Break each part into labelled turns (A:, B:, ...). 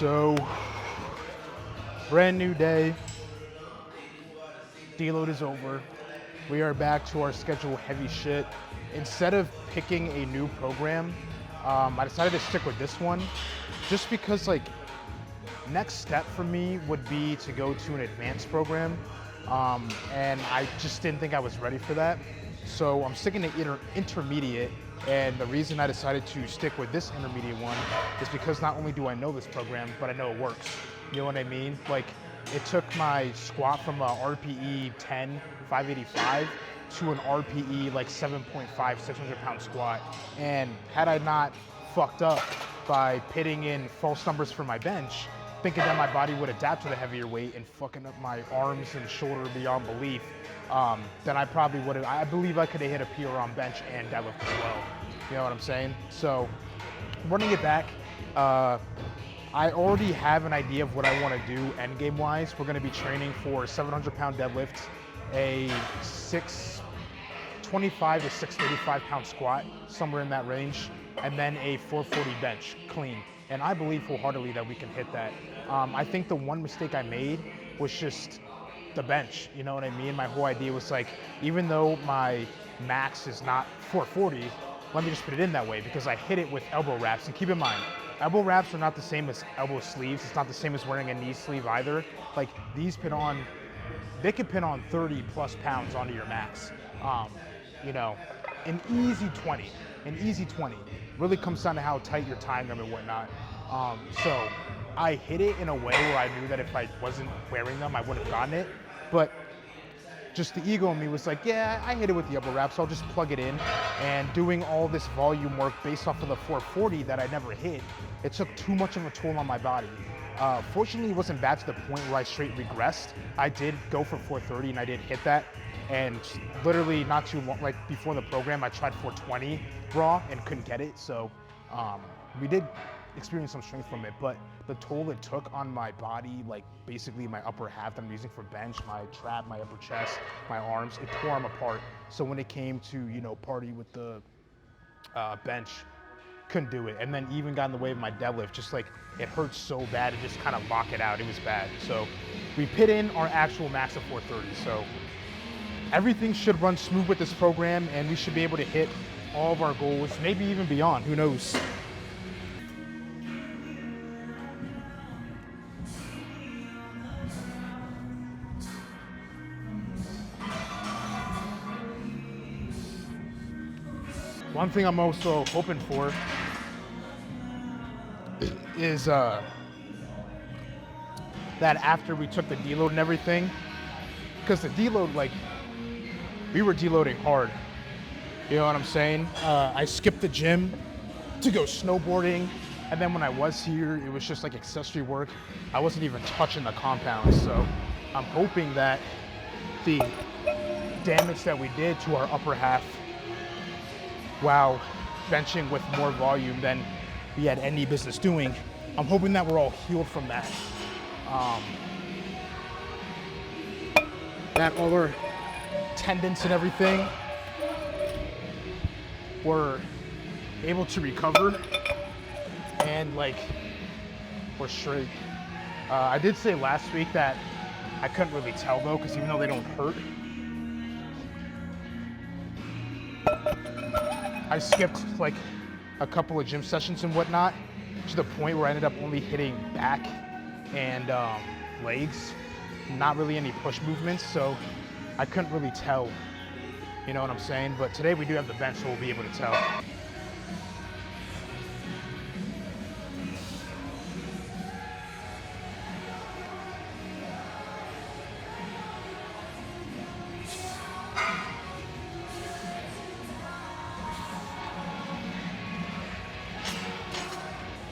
A: So, brand new day. Deload is over. We are back to our schedule heavy shit. Instead of picking a new program, I decided to stick with this one just because like next step for me would be to go to an advanced program. And I just didn't think I was ready for that. So I'm sticking to intermediate. And the reason I decided to stick with this intermediate one is because not only do I know this program, but I know it works. You know what I mean? Like, it took my squat from a RPE 10, 585 to an RPE like 7.5, 600 pound squat. And had I not fucked up by pitting in false numbers for my bench, thinking that my body would adapt to the heavier weight and fucking up my arms and shoulder beyond belief, then I probably would have, I believe I could have hit a PR on bench and deadlift as well. You know what I'm saying? So, running it back, I already have an idea of what I want to do end game wise. We're going to be training for 700 pound deadlift, a 625 to 635 pound squat, somewhere in that range, and then a 440 bench clean. And I believe wholeheartedly that we can hit that. I think the one mistake I made was just the bench, you know what I mean? My whole idea was like, even though my max is not 440, let me just put it in that way because I hit it with elbow wraps. And keep in mind, elbow wraps are not the same as elbow sleeves. It's not the same as wearing a knee sleeve either. Like these they could pin on 30 plus pounds onto your max. You know, an easy 20. Really comes down to how tight your tying them and whatnot. So I hit it in a way where I knew that if I wasn't wearing them, I would have gotten it. But just the ego in me was like, yeah, I hit it with the elbow wrap, so I'll just plug it in. And doing all this volume work based off of the 440 that I never hit, it took too much of a toll on my body. Fortunately, it wasn't bad to the point where I straight regressed. I did go for 430 and I did hit that. And literally not too long, like before the program, I tried 420 raw and couldn't get it. So we did experience some strength from it, but the toll it took on my body, like basically my upper half that I'm using for bench, my trap, my upper chest, my arms, it tore them apart. So when it came to, you know, party with the bench, couldn't do it. And then even got in the way of my deadlift, just like it hurt so bad, it just kind of lock it out. It was bad. So we put in our actual max of 430. So everything should run smooth with this program and we should be able to hit all of our goals, maybe even beyond, who knows? One thing I'm also hoping for is that after we took the deload and everything, because the deload, like, we were deloading hard. You know what I'm saying? I skipped the gym to go snowboarding, and then when I was here, it was just like accessory work. I wasn't even touching the compound, so I'm hoping that the damage that we did to our upper half while benching with more volume than we had any business doing, I'm hoping that we're all healed from that. That all our tendons and everything were able to recover and like we're straight. I did say last week that I couldn't really tell though, because even though they don't hurt, I skipped like a couple of gym sessions and whatnot to the point where I ended up only hitting back and legs, not really any push movements, so I couldn't really tell, you know what I'm saying? But today we do have the bench, so we'll be able to tell.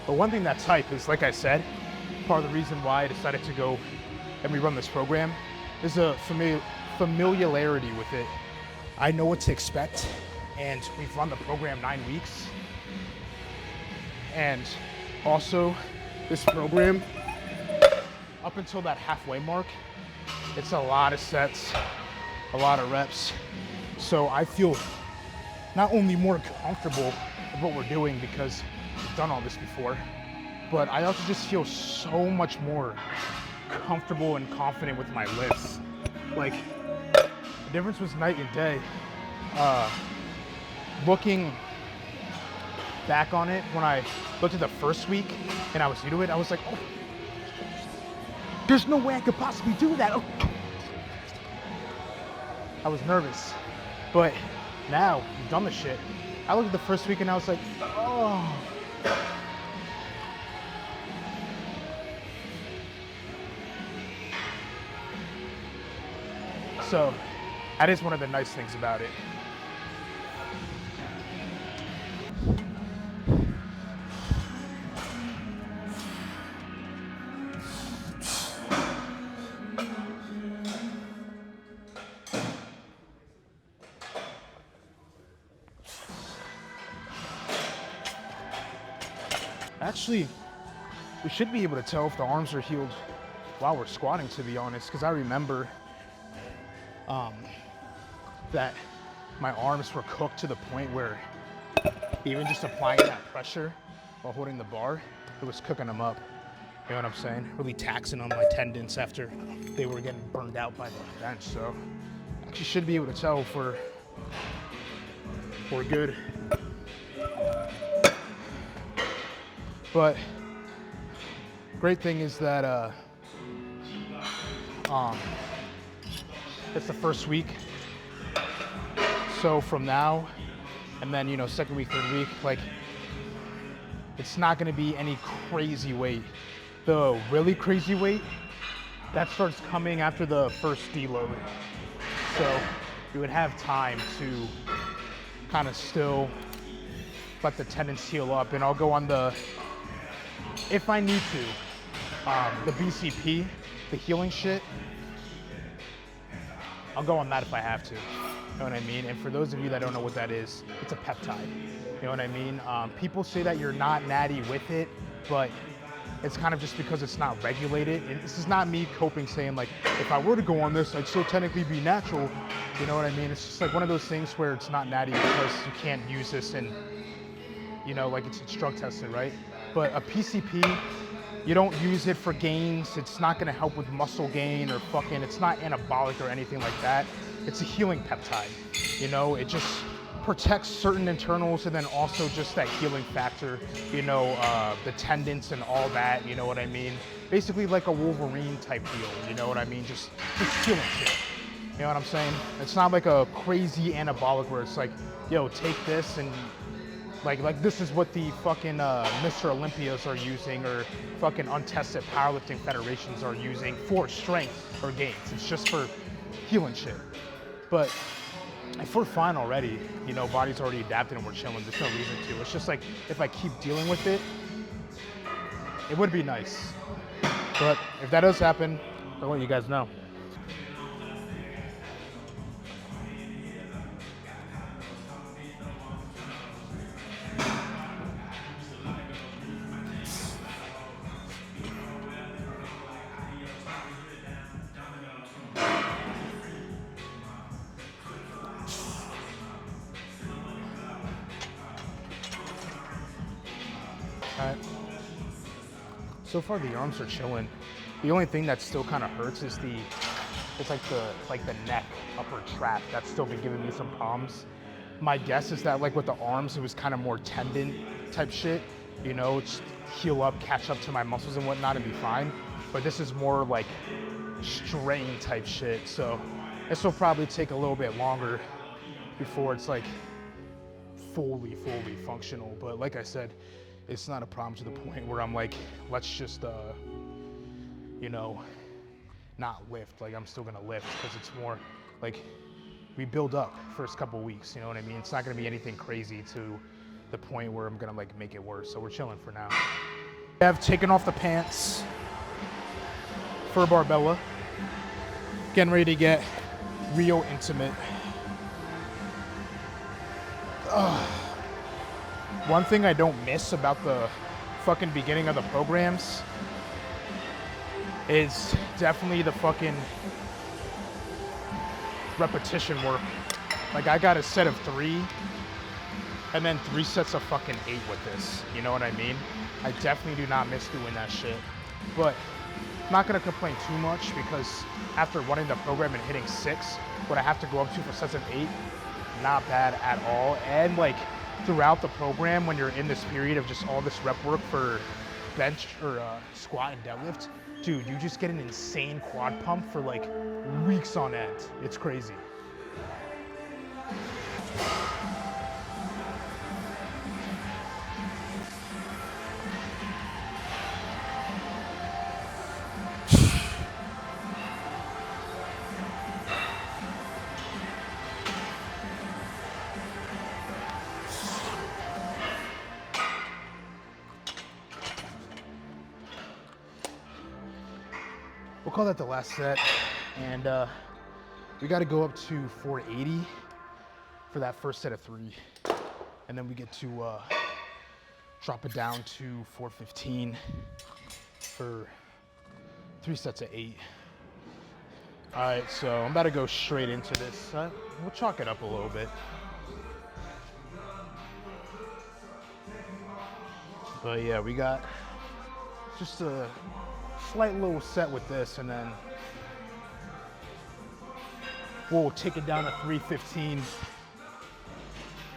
A: But one thing that's hype is, like I said, part of the reason why I decided to go and we run this program is a familiarity with it. I know what to expect, and we've run the program 9 weeks. And also, this program, up until that halfway mark, it's a lot of sets, a lot of reps. So I feel not only more comfortable with what we're doing because we've done all this before, but I also just feel so much more comfortable and confident with my lifts. Like, the difference was night and day. Looking back on it, when I looked at the first week and I was new to it, I was like, oh, there's no way I could possibly do that. Oh. I was nervous, but now you've done the shit. I looked at the first week and I was like, oh. So that is one of the nice things about it. Actually, we should be able to tell if the arms are healed while we're squatting, to be honest, because I remember that my arms were cooked to the point where even just applying that pressure while holding the bar, it was cooking them up. You know what I'm saying? Really taxing on my tendons after they were getting burned out by the bench. So actually should be able to tell if we're good. But great thing is that it's the first week. So from now, and then, you know, second week, third week, like, it's not gonna be any crazy weight. The really crazy weight, that starts coming after the first deload. So you would have time to kind of still let the tendons heal up, and I'll go on the, if I need to, the BCP, the healing shit, I'll go on that if I have to. You know what I mean? And for those of you that don't know what that is, it's a peptide. You know what I mean? People say that you're not natty with it, but it's kind of just because it's not regulated. And this is not me coping saying like, if I were to go on this, I'd still technically be natural. You know what I mean? It's just like one of those things where it's not natty because you can't use this and, you know, like it's drug tested, right? But a PCP, you don't use it for gains. It's not gonna help with muscle gain or fucking, it's not anabolic or anything like that. It's a healing peptide. You know, it just protects certain internals and then also just that healing factor, you know, the tendons and all that, you know what I mean? Basically like a Wolverine type deal, you know what I mean? Just healing shit. You know what I'm saying? It's not like a crazy anabolic where it's like, yo, take this and like this is what the fucking Mr. Olympias are using or fucking untested powerlifting federations are using for strength or gains. It's just for healing shit. But if we're fine already, you know, body's already adapted and we're chilling, there's no reason to. It's just like, if I keep dealing with it, it would be nice. But if that does happen, I'll let you guys know. Alright. So far the arms are chilling. The only thing that still kind of hurts is it's like the neck upper trap. That's still been giving me some problems. My guess is that like with the arms, it was kind of more tendon type shit. You know, just heal up, catch up to my muscles and whatnot and be fine. But this is more like strain type shit. So this will probably take a little bit longer before it's like fully functional. But like I said, it's not a problem to the point where I'm like, let's just, you know, not lift. Like I'm still gonna lift because it's more like we build up first couple weeks, you know what I mean? It's not gonna be anything crazy to the point where I'm gonna like make it worse. So we're chilling for now. I've taken off the pants for Barbella. Getting ready to get real intimate. One thing I don't miss about the fucking beginning of the programs is definitely the fucking repetition work. Like I got a set of 3 and then 3 sets of fucking 8 with this. You know what I mean? I definitely do not miss doing that shit. But I'm not gonna complain too much because after running the program and hitting 6, what I have to go up to for sets of 8, not bad at all. And like throughout the program, when you're in this period of just all this rep work for bench or squat and deadlift, dude, you just get an insane quad pump for like weeks on end. It's crazy. We'll call that the last set, and we got to go up to 480 for that first set of 3, and then we get to drop it down to 415 for 3 sets of 8. All right, so I'm about to go straight into this. We'll chalk it up a little bit. But yeah, we got just a slight little set with this, and then we'll take it down to 315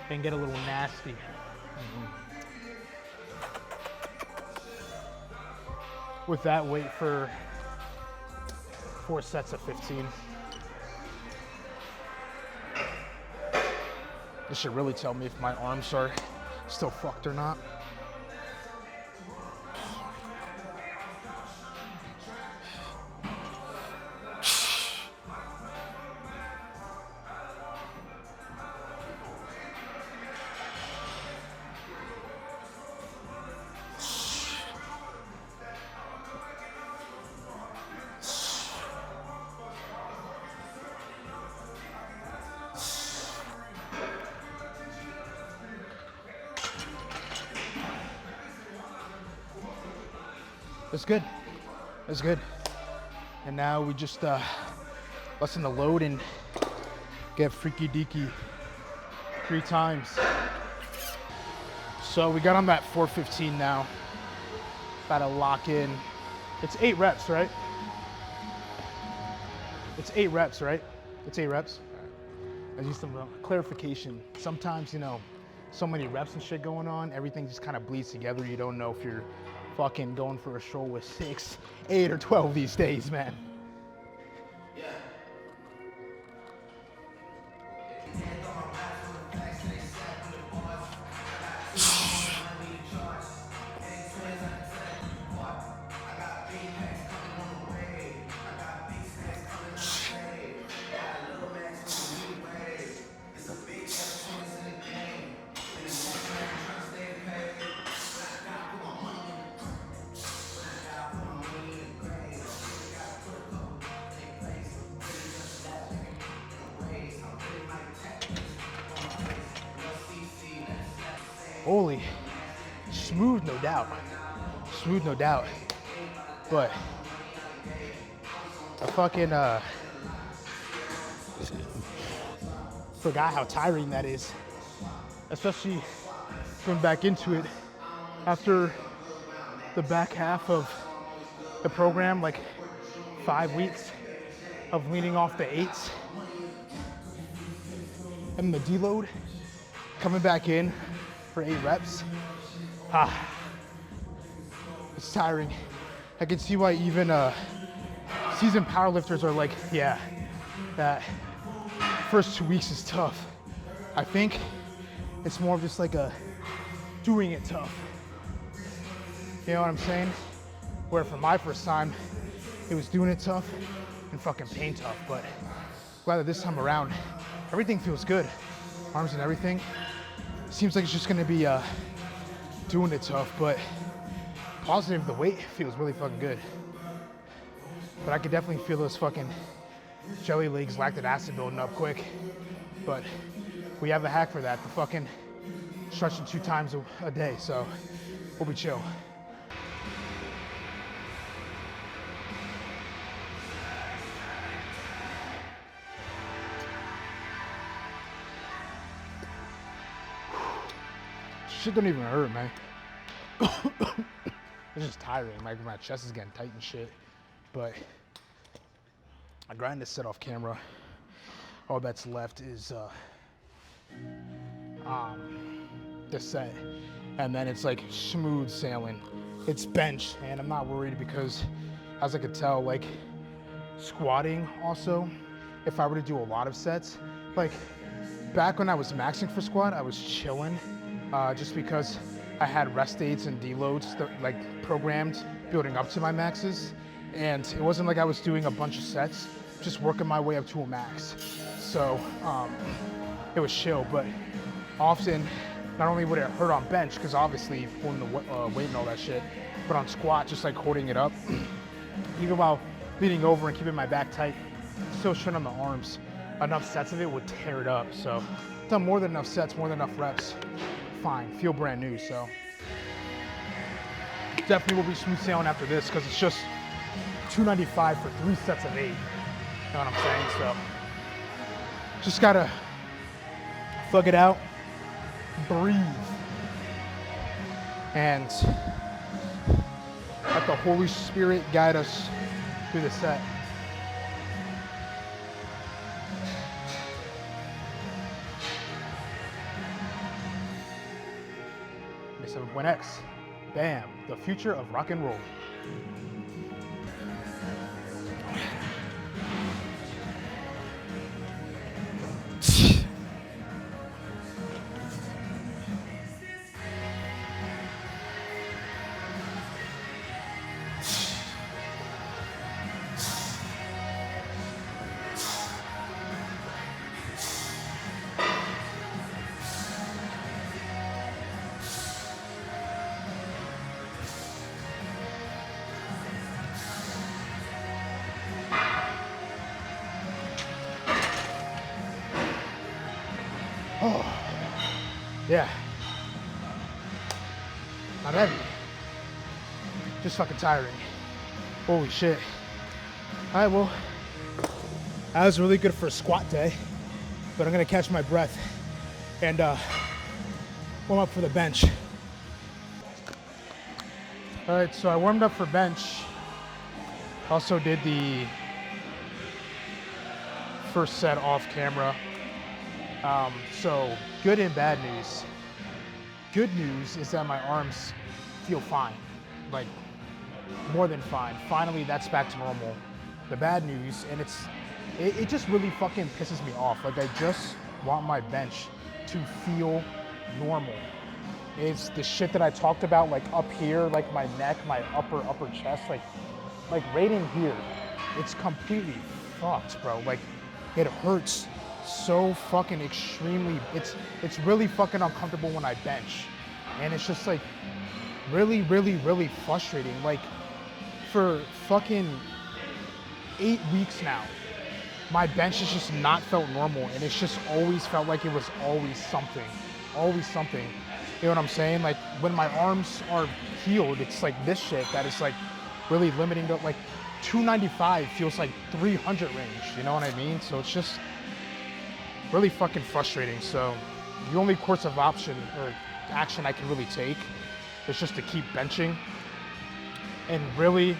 A: and get a little nasty. With that, wait for 4 sets of 15. This should really tell me if my arms are still fucked or not. That's good. That's good. And now we just lessen the load and get freaky deaky 3 times. So we got on that 415 now. About to lock in. It's 8 reps, right? It's 8 reps, right? It's 8 reps. I need some clarification. Sometimes, you know, so many reps and shit going on, everything just kind of bleeds together. You don't know if you're fucking going for a stroll with 6, 8, or 12 these days, man. Yeah. Holy, smooth, no doubt. Smooth, no doubt. But I fucking forgot how tiring that is. Especially going back into it after the back half of the program, like 5 weeks of leaning off the 8s and the deload, coming back in for 8 reps. It's tiring. I can see why even seasoned powerlifters are like, yeah, that first 2 weeks is tough. I think it's more of just like a doing it tough. You know what I'm saying? Where for my first time, it was doing it tough and fucking pain tough. But glad that this time around, everything feels good. Arms and everything. Seems like it's just gonna be doing it tough, but positive, the weight feels really fucking good. But I could definitely feel those fucking jelly legs, lactic acid building up quick. But we have a hack for that, the fucking stretching 2 times a day, so we'll be chill. Shit don't even hurt, man. It's just tiring. Like my chest is getting tight and shit. But I grind this set off camera. All that's left is this set, and then it's like smooth sailing. It's bench, and I'm not worried because, as I could tell, like squatting also, if I were to do a lot of sets, like back when I was maxing for squat, I was chilling, just because I had rest dates and deloads that, like programmed building up to my maxes, and it wasn't like I was doing a bunch of sets, just working my way up to a max. So it was chill, but often not only would it hurt on bench, because obviously pulling the weight and all that shit, but on squat, just like holding it up, even while leaning over and keeping my back tight, still shit on the arms, enough sets of it would tear it up. So done more than enough sets, more than enough reps. Fine, feel brand new. So definitely will be smooth sailing after this, because it's just 295 for 3 sets of 8. You know what I'm saying? So just gotta thug it out, breathe, and let the Holy Spirit guide us through the set. X. Bam, the future of rock and roll. Oh, yeah. Not heavy. Just fucking tiring. Holy shit. All right, well, that was really good for a squat day, but I'm gonna catch my breath and warm up for the bench. All right, so I warmed up for bench. Also did the first set off camera. So good and bad news. Good news is that my arms feel fine, like more than fine. Finally, that's back to normal. The bad news, and it just really fucking pisses me off. Like I just want my bench to feel normal. It's the shit that I talked about, like up here, like my neck, my upper chest, like right in here. It's completely fucked, bro. Like it hurts so fucking extremely. It's really fucking uncomfortable when I bench, and it's just like really frustrating. Like for fucking 8 weeks now, my bench has just not felt normal, and it's just always felt like it was always something. You know what I'm saying? Like when my arms are healed, it's like this shit that is like really limiting to like 295 feels like 300 range. You know what I mean? So it's just really fucking frustrating. So the only course of option or action I can really take is just to keep benching and really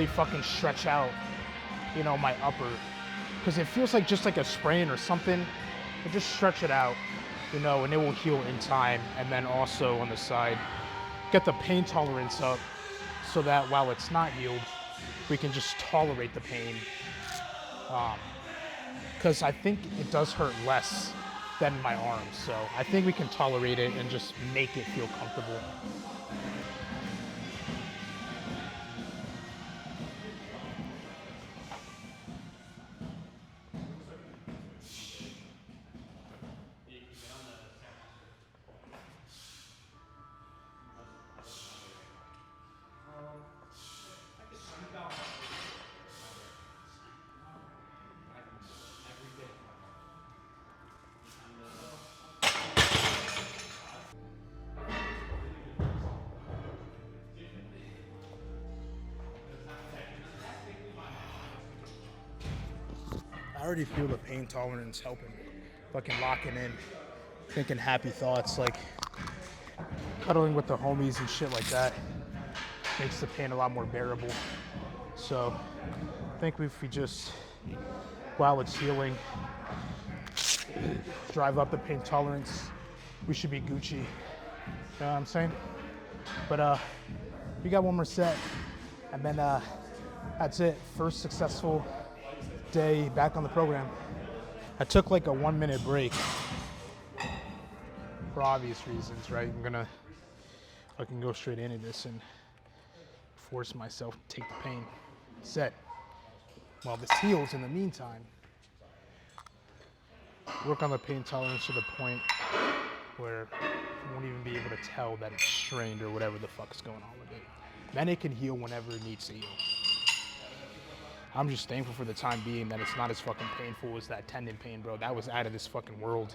A: fucking stretch out, you know, my upper, because it feels like just like a sprain or something. But just stretch it out, you know, and it will heal in time. And then also on the side, get the pain tolerance up so that while it's not healed, we can just tolerate the pain. Because I think it does hurt less than my arms. So I think we can tolerate it and just make it feel comfortable. I already feel the pain tolerance helping, fucking locking in, thinking happy thoughts like, cuddling with the homies and shit like that makes the pain a lot more bearable. So I think if we just, while it's healing, drive up the pain tolerance, we should be Gucci. You know what I'm saying? But we got one more set, and then that's it. First successful day back on the program. I took like a 1 minute break for obvious reasons, right? I can go straight into this and force myself to take the pain. Set. While this heals in the meantime, work on the pain tolerance to the point where you won't even be able to tell that it's strained or whatever the fuck is going on with it. Then it can heal whenever it needs to heal. I'm just thankful for the time being that it's not as fucking painful as that tendon pain, bro. That was out of this fucking world.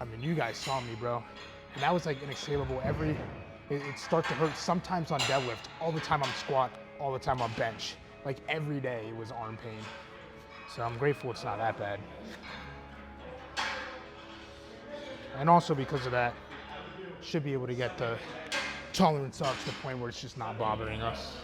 A: I mean, you guys saw me, bro. And that was like inexhalable. It started to hurt sometimes on deadlift, all the time on squat, all the time on bench. Like every day it was arm pain. So I'm grateful it's not that bad. And also because of that, should be able to get the tolerance up to the point where it's just not bothering us.